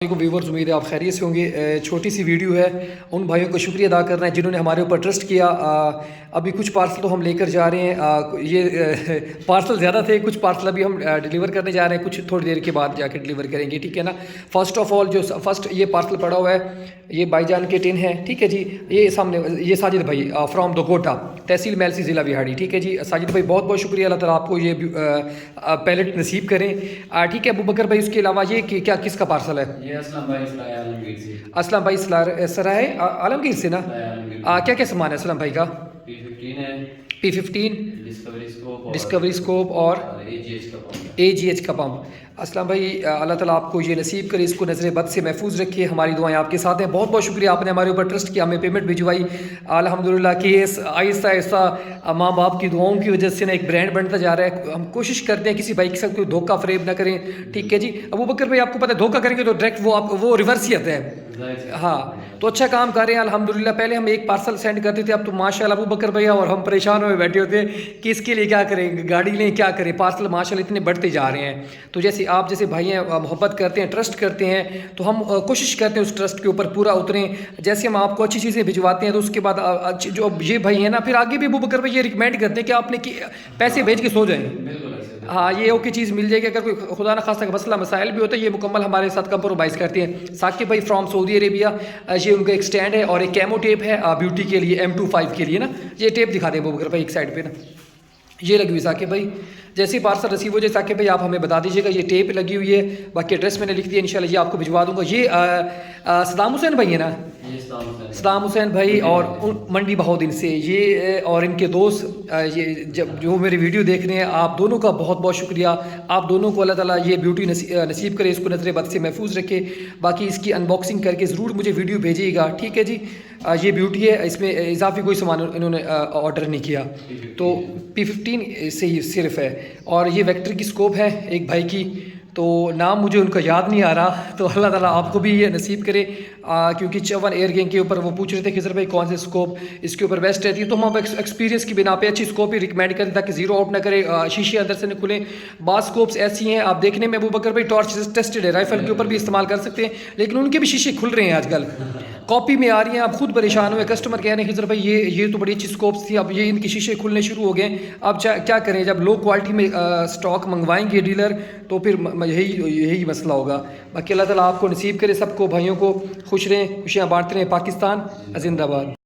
کو ویورز امید ہے آپ خیریت سے ہوں گے۔ چھوٹی سی ویڈیو ہے، ان بھائیوں کو شکریہ ادا کرنا ہے جنہوں نے ہمارے اوپر ٹرسٹ کیا۔ ابھی کچھ پارسل تو ہم لے کر جا رہے ہیں، یہ پارسل زیادہ تھے، کچھ پارسل ابھی ہم ڈیلیور کرنے جا رہے ہیں، کچھ تھوڑی دیر کے بعد جا کے ڈیلیور کریں گے، ٹھیک ہے نا۔ فرسٹ آف آل جو فرسٹ یہ پارسل پڑا ہوا ہے یہ بائی جان کے ٹن ہے، ٹھیک ہے جی۔ یہ سامنے یہ ساجد بھائی فرام دوگوٹا، تحصیل میلسی، ضلع وہاڑی، ٹھیک ہے جی۔ ساجد بھائی بہت بہت شکریہ، اللہ تعالیٰ آپ کو یہ پیلٹ نصیب کریں، ٹھیک ہے۔ ابو بکر بھائی اس کے علاوہ یہ کیا کس کا پارسل ہے؟ یہ اسلم بھائی سرائے عالمگیر سے۔ اسلم بھائی سرائے عالمگیر سے نا۔ کیا کیا سامان ہے اسلم بھائی کا؟ P15 ہے، P15 ڈسکوری اسکوپ اور AGH کا پمپ۔ اسلم بھائی اللہ تعالیٰ آپ کو یہ نصیب کرے، اس کو نظر بد سے محفوظ رکھے، ہماری دعائیں آپ کے ساتھ ہیں۔ بہت بہت شکریہ، آپ نے ہمارے اوپر ٹرسٹ کیا، ہمیں پیمنٹ بھجوائی الحمدللہ کہ آہستہ آہستہ ماں باپ کی دعاؤں کی وجہ سے نا ایک برانڈ بنتا جا رہا ہے۔ ہم کوشش کرتے ہیں کسی بھائی کے ساتھ کوئی دھوکہ فریب نہ کریں، ٹھیک ہے جی۔ ابو بکر بھائی آپ کو پتہ ہے دھوکہ کریں گے تو ڈائریکٹ وہ ریورس ہی آتا ہے، ہاں۔ تو اچھا کام کر رہے ہیں الحمدللہ۔ پہلے ہم ایک پارسل سینڈ کرتے تھے، اب تو ماشاءاللہ ابو بکر بھیا اور ہم پریشان ہوئے بیٹھے ہوتے ہیں کہ اس کے لیے کیا کریں، گاڑی لیں کیا کریں، پارسل ماشاءاللہ اتنے بڑھتے جا رہے ہیں۔ تو جیسے آپ جیسے بھائی ہیں محبت کرتے ہیں، ٹرسٹ کرتے ہیں، تو ہم کوشش کرتے ہیں اس ٹرسٹ کے اوپر پورا اتریں۔ جیسے ہم آپ کو اچھی چیزیں بھجواتے ہیں تو اس کے بعد جو یہ بھائی ہیں نا پھر آگے بھی ابو بکر بھائی یہ ریکمینڈ کرتے ہیں کہ آپ نے پیسے بھیج کے سو جائیں، ہاں یہ اوکے چیز مل جائے گی۔ اگر کوئی خدا نخواستہ کا مسئلہ مسائل بھی ہوتا ہے یہ مکمل ہمارے ساتھ کمپرومائز کرتے ہیں۔ ثاقب بھائی فرام سعودی عربیہ، یہ ان کا ایک سٹینڈ ہے اور ایک کیمو ٹیپ ہے بیوٹی کے لیے، M25 کے لیے نا۔ یہ ٹیپ دکھا دیں ابو بکر بھائی ایک سائڈ پہ نا، یہ لگی ہوئی ثاقب بھائی۔ جیسے ہی پارسل ریسیو ہو جائے ثاقب بھائی آپ ہمیں بتا دیجیے گا، یہ ٹیپ لگی ہوئی ہے، باقی ایڈریس میں نے لکھ دیا، انشاءاللہ یہ آپ کو بھجوا دوں گا۔ یہ صدام حسین بھائی ہیں نا، صدام حسین بھائی اور منڈی بہودین سے، یہ اور ان کے دوست یہ جو میری ویڈیو دیکھ رہے ہیں، آپ دونوں کا بہت بہت شکریہ۔ آپ دونوں کو اللہ تعالیٰ یہ بیوٹی نصیب کرے، اس کو نظر بد سے محفوظ رکھے۔ باقی اس کی انباکسنگ کر کے ضرور مجھے ویڈیو بھیجیے گا، ٹھیک ہے جی۔ یہ بیوٹی ہے، اس میں اضافی کوئی سامان انہوں نے آرڈر نہیں کیا، تو P15 سے ہی صرف ہے۔ اور یہ ویکٹر کی اسکوپ ہے ایک بھائی کی، تو نام مجھے ان کا یاد نہیں آ رہا، تو اللہ تعالیٰ آپ کو بھی یہ نصیب کرے، کیونکہ 54 ایئر گینگ کے اوپر وہ پوچھ رہے تھے کہ خضر بھائی کون سے اسکوپ اس کے اوپر بیسٹ رہتی ہے، تو ہم ایکسپیرینس کی بنا پہ اچھی اسکوپ ہی ریکمینڈ کریں تاکہ زیرو آؤٹ نہ کرے، شیشے اندر سے نہ کھلیں۔ بعض اسکوپس ایسی ہیں آپ دیکھنے میں ابو بکر بھائی ٹارچ ٹیسٹڈ ہے، رائفل کے اوپر بھی استعمال کر سکتے ہیں، لیکن ان کے بھی شیشے کھل رہے ہیں آج کل، کاپی میں آ رہی ہیں۔ آپ خود پریشان ہوئے، کسٹمر کہہ رہے ہیں خضر بھائی یہ تو بڑی اچھی اسکوپس تھی، اب یہ ان کے شیشے کھلنے شروع ہو گئے، اب کیا کریں، جب لو کوالٹی میں اسٹاک منگوائیں گے ڈیلر تو پھر یہی مسئلہ ہوگا۔ باقی اللہ تعالیٰ آپ کو نصیب کرے، سب کو بھائیوں کو خوش رہیں، خوشیاں بانٹتے رہیں۔ پاکستان زندہ باد۔